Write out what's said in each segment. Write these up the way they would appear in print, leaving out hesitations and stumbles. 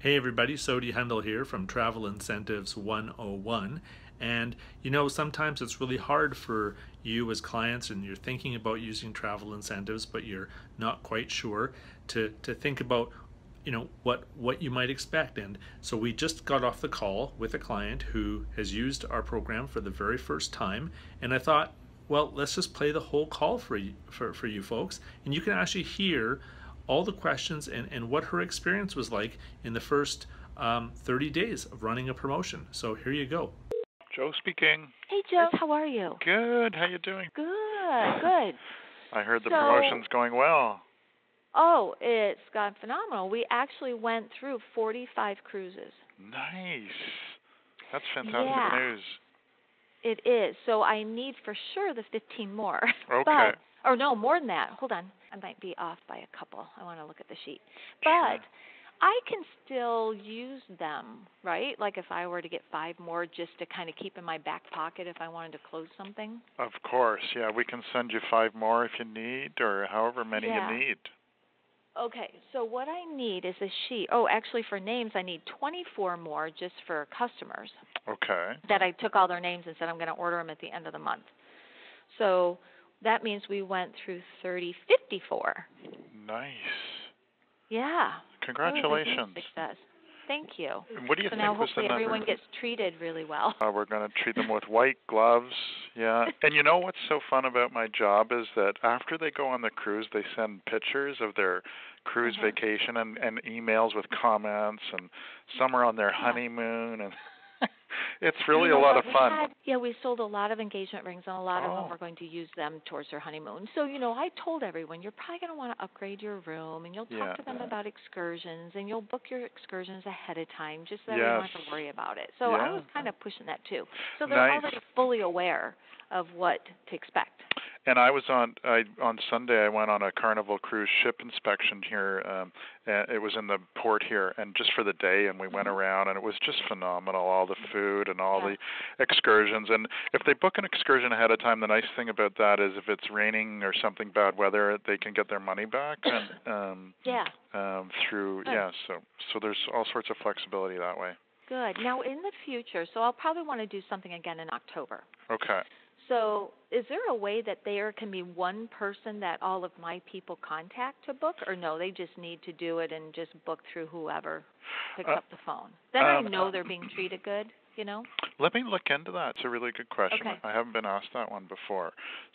Hey everybody, Sodi Hendel here from Travel Incentives 101. And sometimes it's really hard for you as clients and you're thinking about using travel incentives, but you're not quite sure to think about what you might expect. And so we just got off the call with a client who has used our program for the very first time, and I thought, well, let's just play the whole call for you folks, and you can actually hear all the questions and what her experience was like in the first 30 days of running a promotion. So here you go. Joe speaking. Hey, Joe. How are you? Good. How you doing? Good, good. I heard the promotion's going well. Oh, it's gone phenomenal. We actually went through 45 cruises. Nice. That's fantastic news. It is. So I need for sure the 15 more. Okay. No, more than that. Hold on. I might be off by a couple. I want to look at the sheet. But I can still use them, right? Like if I were to get 5 more just to kind of keep in my back pocket if I wanted to close something. Of course. Yeah, we can send you 5 more if you need, or however many you need. Okay, so what I need is a sheet. Oh, actually for names I need 24 more just for customers. Okay. That I took all their names and said I'm going to order them at the end of the month. So that means we went through 54. Nice. Yeah. Congratulations. Success. Thank you. And what do you think now was the hopefully number? everyone gets treated really well. We're going to treat them with white gloves. Yeah. And you know what's so fun about my job is that after they go on the cruise, they send pictures of their cruise vacation and emails with comments, and some are on their honeymoon, and it's really a lot of fun. We sold a lot of engagement rings, and a lot of them were going to use them towards their honeymoon. So, I told everyone, you're probably going to want to upgrade your room, and you'll talk to them about excursions, and you'll book your excursions ahead of time just so that we don't have to worry about it. So I was kind of pushing that too. So they're already fully aware of what to expect. And I was on Sunday. I went on a Carnival cruise ship inspection here. It was in the port here, and just for the day. And we went around, and it was just phenomenal. All the food and all the excursions. And if they book an excursion ahead of time, the nice thing about that is if it's raining or something bad weather, they can get their money back. And so there's all sorts of flexibility that way. Good. Now in the future, so I'll probably want to do something again in October. Okay. So is there a way that there can be one person that all of my people contact to book, or no, they just need to do it and just book through whoever picks up the phone? Then I know they're being treated good, Let me look into that. It's a really good question. Okay. I haven't been asked that one before.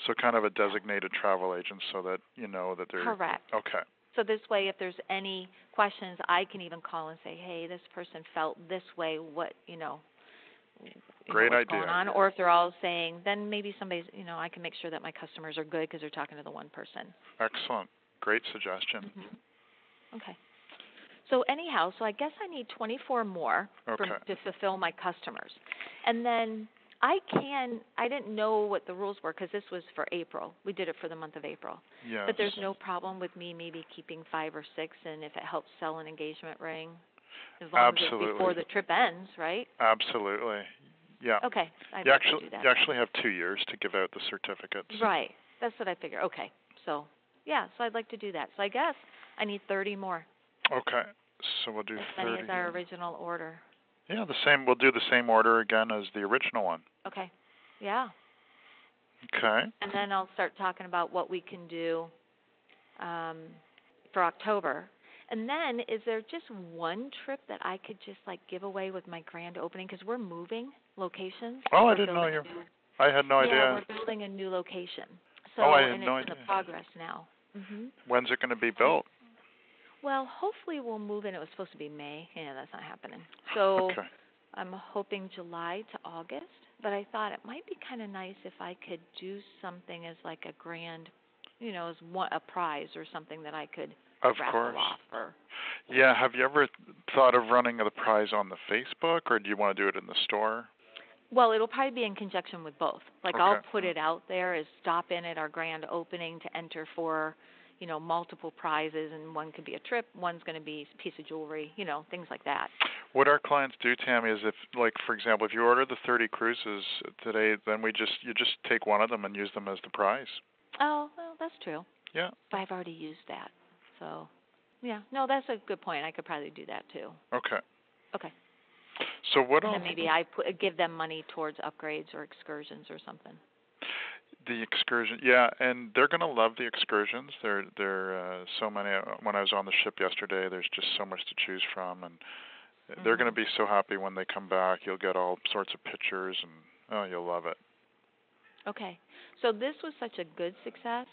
So kind of a designated travel agent so that you know that they're... Correct. Okay. So this way, if there's any questions, I can even call and say, hey, this person felt this way, what, Great what's idea. going on, or if they're all saying, then maybe somebody's, I can make sure that my customers are good because they're talking to the one person. Excellent. Great suggestion. Okay. So anyhow, I guess I need 24 more to fulfill my customers. And then I didn't know what the rules were because this was for April. We did it for the month of April. Yes. But there's no problem with me maybe keeping 5 or 6, and if it helps sell an engagement ring. As long as it's before the trip ends, right? Absolutely. Yeah. Okay. You actually have 2 years to give out the certificates. Right. That's what I figure. Okay. So I'd like to do that. So I guess I need 30 more. Okay. So we'll do 30. As many as our original order. Yeah, the same. We'll do the same order again as the original one. Okay. Yeah. Okay. And then I'll start talking about what we can do for October. And then, is there just one trip that I could just give away with my grand opening? Because we're moving locations. Oh, I didn't know you. I had no idea. Yeah, we're building a new location. So, I had no idea. It's in progress now. When's it going to be built? Well, hopefully we'll move in. It was supposed to be May. Yeah, that's not happening. So I'm hoping July to August. But I thought it might be kind of nice if I could do something as like a grand, as a prize or something that I could. Of course. Yeah, have you ever thought of running the prize on the Facebook, or do you want to do it in the store? Well, it'll probably be in conjunction with both. I'll put it out there as stop in at our grand opening to enter for, multiple prizes, and one could be a trip, one's going to be a piece of jewelry, things like that. What our clients do, Tammy, is if, for example, if you order the 30 cruises today, then you just take one of them and use them as the prize. Oh, well, that's true. Yeah. But I've already used that. So Yeah. No, that's a good point. I could probably do that too. Okay. Okay. So what And else? then maybe I give them money towards upgrades or excursions or something. The excursion, yeah, and they're going to love the excursions. They're so many. When I was on the ship yesterday, there's just so much to choose from, and they're going to be so happy when they come back. You'll get all sorts of pictures, and you'll love it. Okay. So this was such a good success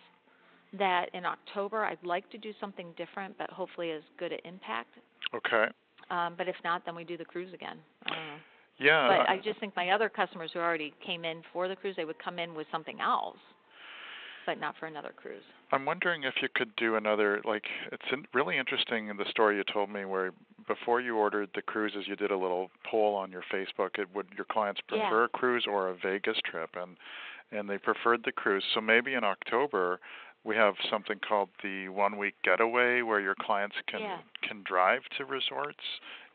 that in October I'd like to do something different, but hopefully as good an impact. Okay. But if not, then we do the cruise again. I don't know. Yeah. But I just think my other customers who already came in for the cruise, they would come in with something else, but not for another cruise. I'm wondering if you could do another, like, really interesting in the story you told me where before you ordered the cruises, you did a little poll on your Facebook. Would your clients prefer a cruise or a Vegas trip? And they preferred the cruise. So maybe in October we have something called the 1 week getaway where your clients can drive to resorts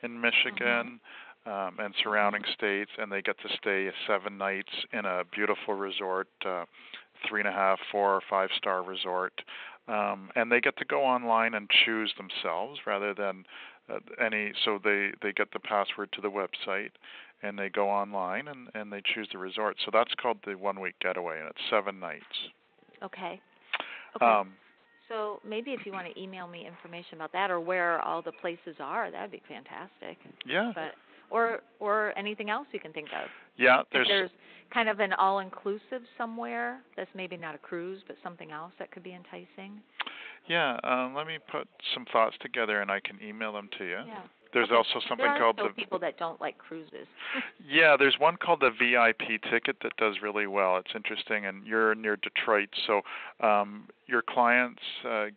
in Michigan and surrounding states, and they get to stay 7 nights in a beautiful resort, 3.5, 4, or 5-star resort, and they get to go online and choose themselves rather than so they get the password to the website and they go online and they choose the resort. So that's called the 1 week getaway, and it's 7 nights. Okay. So maybe if you want to email me information about that or where all the places are, that would be fantastic. Yeah. But or anything else you can think of. Yeah, if there's kind of an all-inclusive somewhere that's maybe not a cruise but something else that could be enticing. Yeah, let me put some thoughts together and I can email them to you. Yeah. There's also something called the people that don't like cruises. Yeah, there's one called the VIP ticket that does really well. It's interesting, and you're near Detroit, so your clients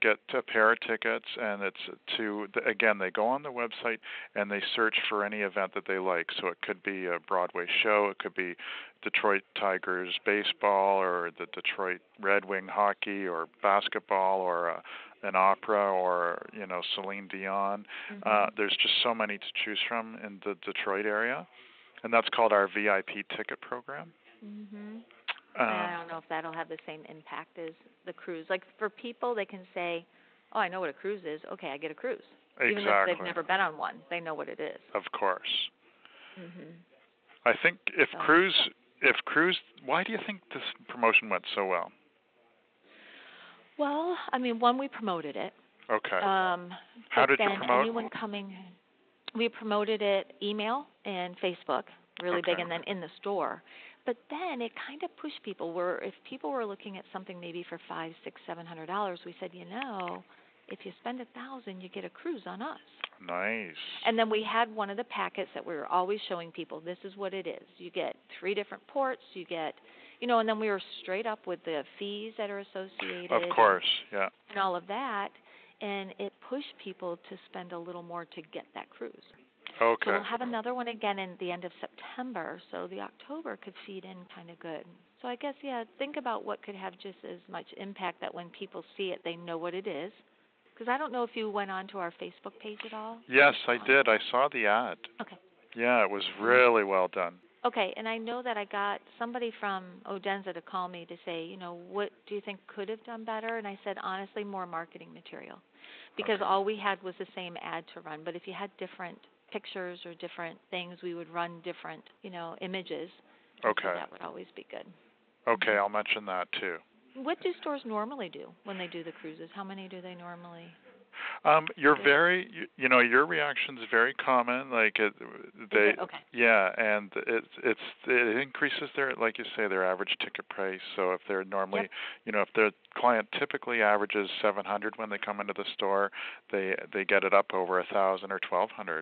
get a pair of tickets, and it's again, they go on the website and they search for any event that they like. So it could be a Broadway show, it could be Detroit Tigers baseball, or the Detroit Red Wing hockey, or basketball, or an opera, or Celine Dion. There's just so many to choose from in the Detroit area, and that's called our VIP ticket program. I don't know if that'll have the same impact as the cruise. Like for people, they can say, "Oh, I know what a cruise is. Okay, I get a cruise." Exactly. Even if they've never been on one, they know what it is. Of course. I think if cruise, why do you think this promotion went so well? Well, I mean, one, we promoted it. Okay. How did you promote? Anyone coming, we promoted it email and Facebook, really big, and then in the store. But then it kind of pushed people. If people were looking at something maybe for $500, $600, $700, we said, if you spend $1,000, you get a cruise on us. Nice. And then we had one of the packets that we were always showing people. This is what it is. You get 3 different ports. You get, and then we were straight up with the fees that are associated. Of course, yeah. And all of that, and it pushed people to spend a little more to get that cruise. Okay. So we'll have another one again in the end of September, so the October could feed in kind of good. So I guess, think about what could have just as much impact that when people see it, they know what it is. Because I don't know if you went on to our Facebook page at all. Yes, I did. I saw the ad. Okay. Yeah, it was really well done. Okay, and I know that I got somebody from Odense to call me to say, what do you think could have done better? And I said, honestly, more marketing material. Because all we had was the same ad to run. But if you had different pictures or different things, we would run different, images. Okay. So that would always be good. Okay, I'll mention that too. What do stores normally do when they do the cruises? How many do they normally? Your reaction is very common. Like yeah, and it increases their, like you say, their average ticket price. So if they're normally, if their client typically averages $700 when they come into the store, they get it up over $1,000 or $1,200,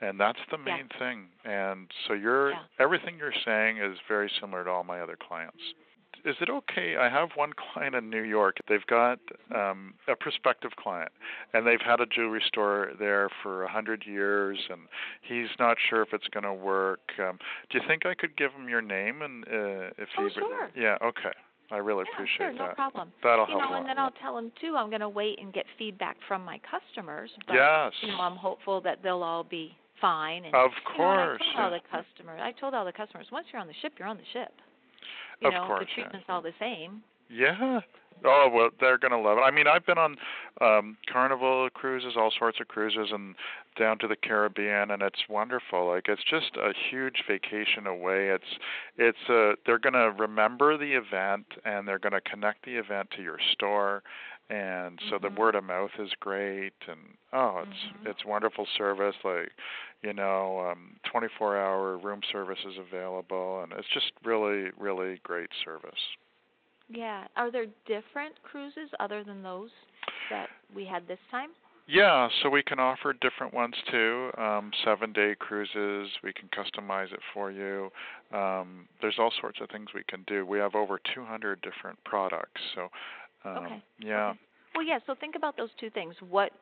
and that's the main thing. And so everything you're saying is very similar to all my other clients. Is it okay? I have one client in New York. They've got a prospective client, and they've had a jewelry store there for 100 years, and he's not sure if it's going to work. Do you think I could give him your name? And if he sure. Yeah, okay. I really appreciate that. No problem. That'll help. And then I'll tell him too. I'm going to wait and get feedback from my customers. But, yes. I'm hopeful that they'll all be fine. And, of course. I told all the customers, once you're on the ship, you're on the ship. Of course, the treatment's all the same. Yeah. Oh, well, they're going to love it. I mean, I've been on Carnival cruises, all sorts of cruises, and down to the Caribbean, and it's wonderful. Like, it's just a huge vacation away. They're going to remember the event, and they're going to connect the event to your store, and so the word of mouth is great, and it's wonderful service. Like, 24-hour room service is available, and it's just really, really great service. Yeah. Are there different cruises other than those that we had this time? Yeah, so we can offer different ones too. 7-day cruises, we can customize it for you. There's all sorts of things we can do. We have over 200 different products. So, Okay. yeah. Okay. Well, yeah. So think about those two things. What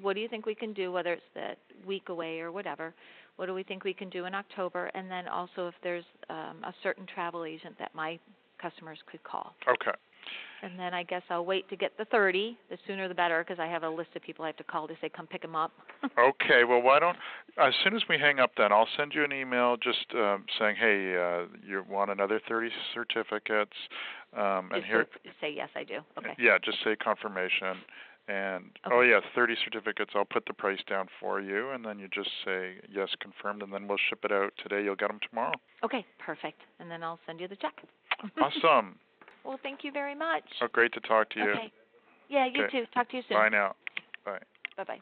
do you think we can do, whether it's that week away or whatever? What do we think we can do in October? And then also if there's a certain travel agent that my customers could call. Okay. And then I guess I'll wait to get the 30. The sooner the better, because I have a list of people I have to call to say, come pick them up. Okay. Well, as soon as we hang up then, I'll send you an email just saying, hey, you want another 30 certificates. And here. Say, yes, I do. Okay. Yeah, just say confirmation. And, 30 certificates, I'll put the price down for you, and then you just say, yes, confirmed, and then we'll ship it out today. You'll get them tomorrow. Okay, perfect. And then I'll send you the check. Awesome. Well, thank you very much. Oh, great to talk to you. Okay. Yeah, you too. Talk to you soon. Bye now. Bye. Bye-bye.